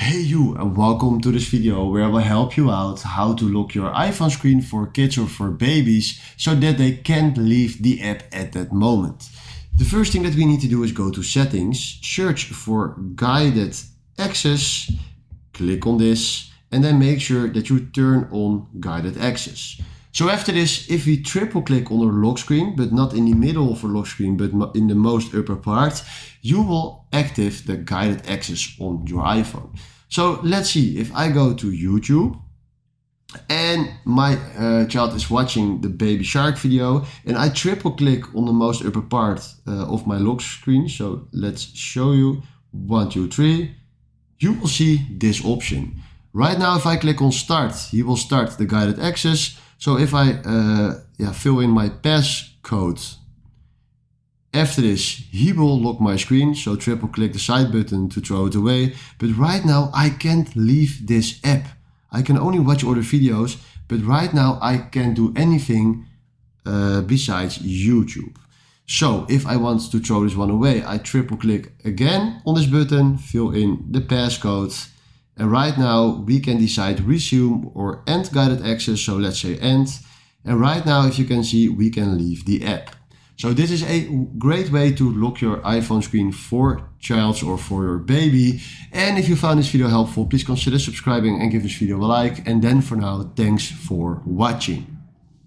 Hey you, and welcome to this video where I will help you out how to lock your iPhone screen for kids or for babies so that they can't leave the app at that moment. The first thing that we need to do is go to settings, search for guided access, click on this, and then make sure that you turn on guided access. So after this, if we triple click on the lock screen, but not in the middle of the lock screen, but in the most upper part, you will activate the guided access on your iPhone. So let's see, if I go to YouTube and my child is watching the baby shark video and I triple click on the most upper part of my lock screen. So let's show you 1, 2, 3. You will see this option. Right now, if I click on start, he will start the guided access. So if I fill in my passcode, after this, he will lock my screen. So triple click the side button to throw it away. But right now I can't leave this app. I can only watch other videos, but right now I can't do anything besides YouTube. So if I want to throw this one away, I triple click again on this button, fill in the passcode. And right now we can decide resume or end guided access. So let's say end. And right now, if you can see, we can leave the app. So this is a great way to lock your iPhone screen for child or for your baby. And if you found this video helpful, please consider subscribing and give this video a like. And then for now, thanks for watching.